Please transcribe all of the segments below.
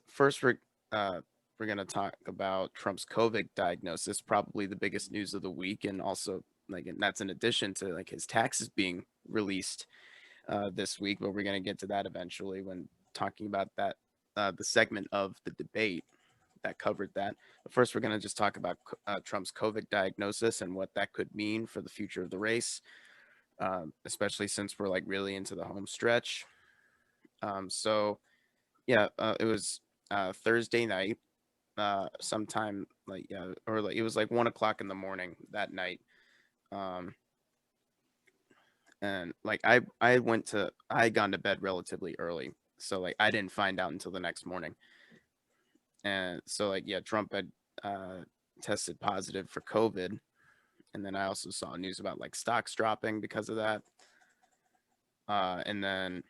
First, we're gonna talk about Trump's COVID diagnosis, probably the biggest news of the week, and also and that's in addition to like his taxes being released this week. But we're gonna get to that eventually when talking about that the segment of the debate that covered that. But first, we're gonna just talk about Trump's COVID diagnosis and what that could mean for the future of the race, especially since we're like really into the home stretch. So yeah, it was Thursday night, sometime like yeah, or like it was like 1 o'clock in the morning that night. Um, and like I had gone to bed relatively early, so like I didn't find out until the next morning. And so like yeah, Trump had uh, tested positive for COVID, and then I also saw news about like stocks dropping because of that. And then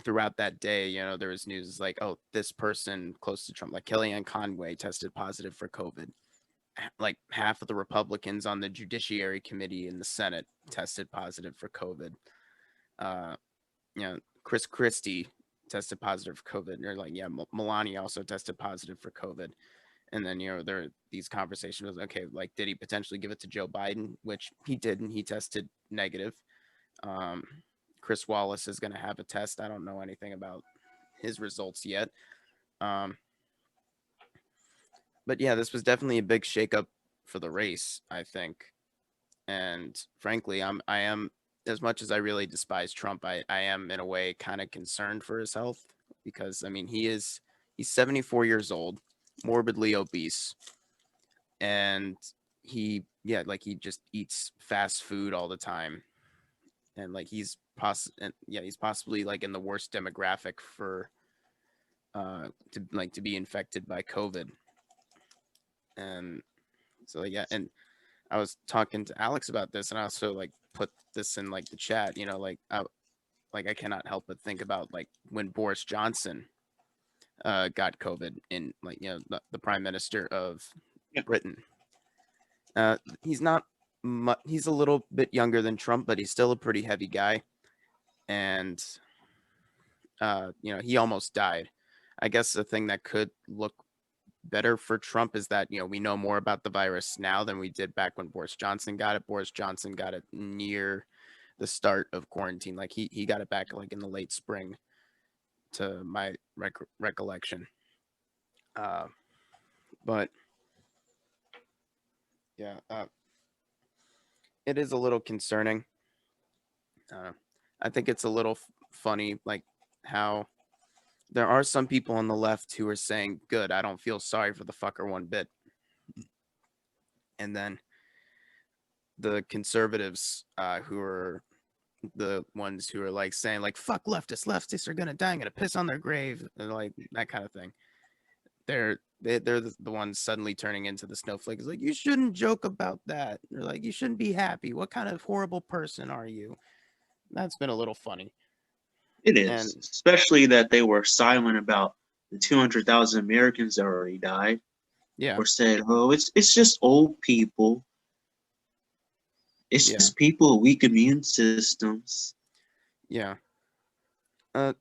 throughout that day, there was news like, oh, this person close to Trump, like Kellyanne Conway, tested positive for COVID. Like half of the Republicans on the Judiciary Committee in the Senate tested positive for COVID. Uh, Chris Christie tested positive for COVID. And they're like, yeah, Melania also tested positive for COVID. And then, there are these conversations was, okay, like, did he potentially give it to Joe Biden? Which he didn't. He tested negative. Um, Chris Wallace is going to have a test. I don't know anything about his results yet. Um, but yeah, this was definitely a big shakeup for the race, I think. And frankly, I am, as much as I really despise Trump, I am in a way kind of concerned for his health because I mean he's 74 years old, morbidly obese, and he just eats fast food all the time. And like he's possibly like in the worst demographic for to be infected by COVID. And so like, yeah, and I was talking to Alex about this, and I also like put this in like the chat. Like I cannot help but think about like when Boris Johnson got COVID in like the Prime Minister of Yeah, Britain. He's not he's a little bit younger than Trump, but he's still a pretty heavy guy, and he almost died. I guess the thing that could look better for Trump is that we know more about the virus now than we did back when Boris Johnson got it. Boris Johnson got it near the start of quarantine. Like he got it back like in the late spring, to my recollection. Uh, but yeah, it is a little concerning. Uh, I think it's a little funny, like how there are some people on the left who are saying, "Good, I don't feel sorry for the fucker one bit," and then the conservatives, who are the ones who are like saying like "fuck leftists, leftists are gonna die, I'm gonna piss on their grave," and like that kind of thing. They're the ones suddenly turning into the snowflakes. Like, you shouldn't joke about that. They're like, you shouldn't be happy. What kind of horrible person are you? That's been a little funny. it is, And especially that they were silent about the 200,000 Americans that already died, yeah, or said, "Oh, it's just old people. It's yeah, just people with weak immune systems." yeah. Uh,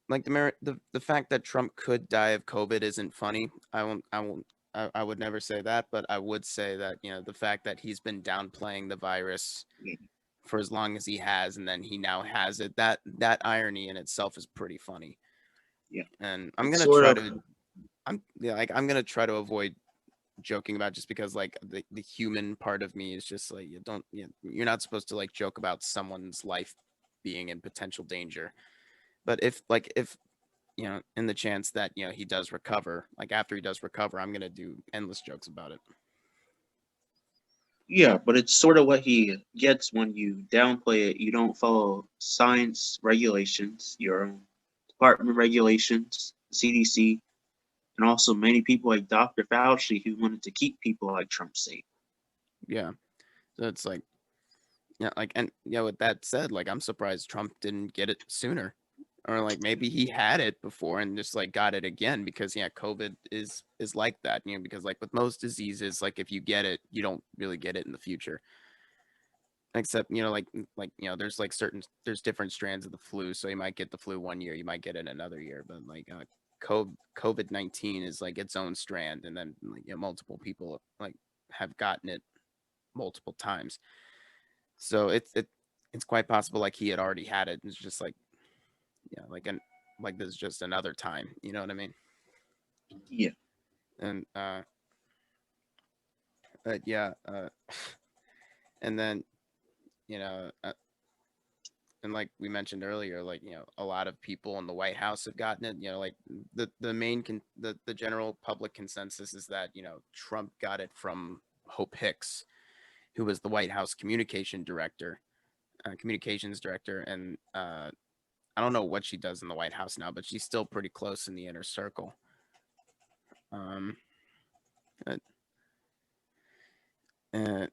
like the fact that Trump could die of COVID isn't funny. I would never say that, but I would say that the fact that he's been downplaying the virus Yeah, for as long as he has, and then he now has it. That irony in itself is pretty funny. yeah. And It's sort of I'm gonna try to avoid joking about, just because like the human part of me is just like, you don't you're not supposed to like joke about someone's life being in potential danger. But if in the chance that he does recover, like after he does recover, I'm gonna do endless jokes about it. yeah, but it's sort of what he gets when you downplay it. You don't follow science regulations, your own department regulations, CDC, and also many people like Dr. Fauci who wanted to keep people like Trump safe. Yeah, so it's like, yeah, like, and with that said, like, I'm surprised Trump didn't get it sooner. Or like maybe he had it before and just like got it again, because yeah, COVID is like that, because like with most diseases, like if you get it, you don't really get it in the future. Except, there's like there's different strands of the flu, so you might get the flu one year, you might get it another year, but like COVID-19 is like its own strand, and then like, multiple people like have gotten it multiple times. So it's quite possible like he had already had it. It's just like like this is just another time. You know what I mean? Yeah. And yeah, and then you know. And like we mentioned earlier, like a lot of people in the White House have gotten it. Like the general public consensus is that Trump got it from Hope Hicks, who was the White House communications director, and I don't know what she does in the White House now, but she's still pretty close in the inner circle. Um, uh, and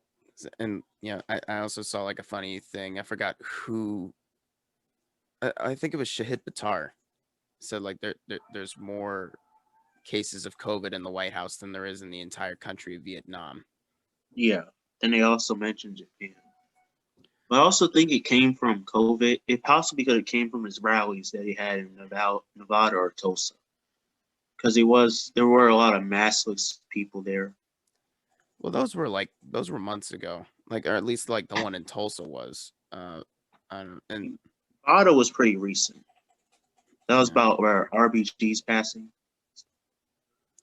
and I also saw like a funny thing. I forgot who. I think it was Shahid Buttar said like there's more cases of COVID in the White House than there is in the entire country of Vietnam. Yeah. Then they also mentioned Japan. But I also think it came from COVID. It possibly could have came from his rallies that he had in Nevada or Tulsa. Because there were a lot of maskless people there. Well, those were months ago, like or at least like the one in Tulsa was. And Nevada was pretty recent. That was yeah, about where RBG's passing.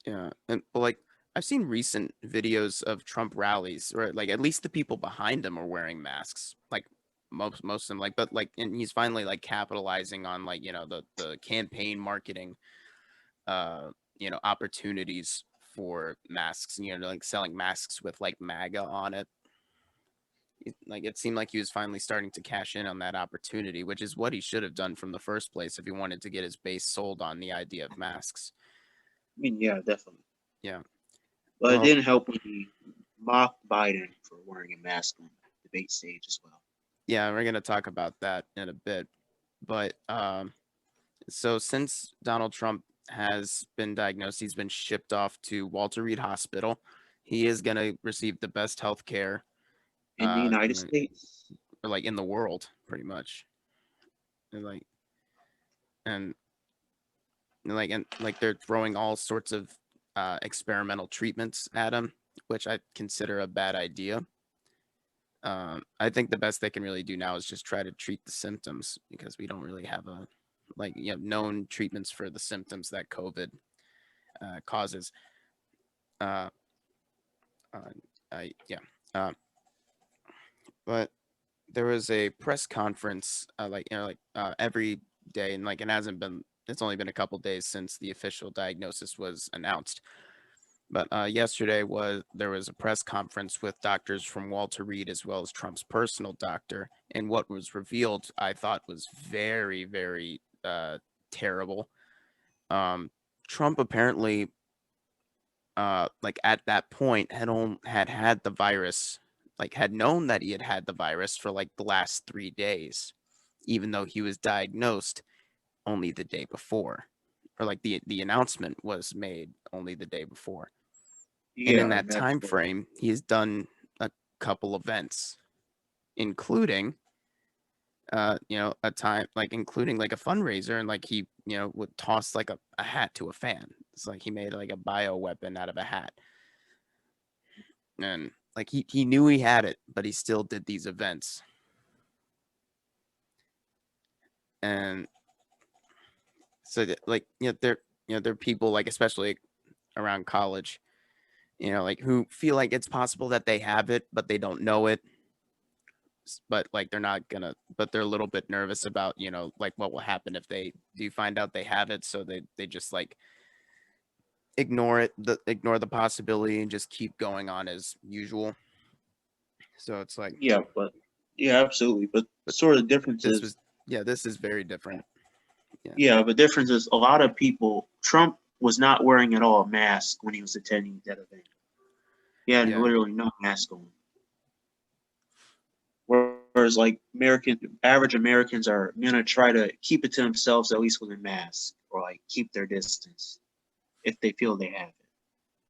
yeah, and well, like I've seen recent videos of Trump rallies, where like at least the people behind him are wearing masks, like most of them, like but like and he's finally like capitalizing on like the campaign marketing, opportunities for masks, like selling masks with like MAGA on it. Like it seemed like he was finally starting to cash in on that opportunity, which is what he should have done from the first place if he wanted to get his base sold on the idea of masks. I mean, yeah, definitely. Yeah. But it Well, didn't help when he mocked Biden for wearing a mask on the debate stage as well. yeah, we're gonna talk about that in a bit. But so since Donald Trump has been diagnosed, he's been shipped off to Walter Reed Hospital. He is gonna receive the best health care, In the United in States, like in the world, pretty much. And like and and they're throwing all sorts of experimental treatments at him, which I consider a bad idea. I think the best they can really do now is just try to treat the symptoms because we don't really have a known treatments for the symptoms that COVID causes. Uh, yeah, uh, but there was a press conference every day, and like it hasn't been. It's only been a couple days since the official diagnosis was announced. But yesterday there was a press conference with doctors from Walter Reed as well as Trump's personal doctor, and what was revealed I thought was very, very terrible. Trump apparently, like at that point, had the virus, like had known that he had had the virus for like the last 3 days, even though he was diagnosed only the day before, or like the announcement was made only the day before. And in yeah, that and that's time what. frame, he has done a couple events, including a time like including like a fundraiser, and like he would toss like a hat to a fan. It's like he made like a bio weapon out of a hat. And like he knew he had it, but he still did these events. And so that, like there are people like especially around college, like who feel like it's possible that they have it, but they don't know it. But like they're not gonna but they're a little bit nervous about like what will happen if they do find out they have it, so they just like ignore the possibility and just keep going on as usual. So it's like Yeah, but yeah, absolutely. But but sort of difference this is, was this is very different. Yeah, yeah, but difference is a lot of people. Trump was not wearing at all a mask when he was attending that event. He had yeah, literally no mask on. Whereas like average Americans are gonna try to keep it to themselves at least with a mask or like keep their distance if they feel they have it.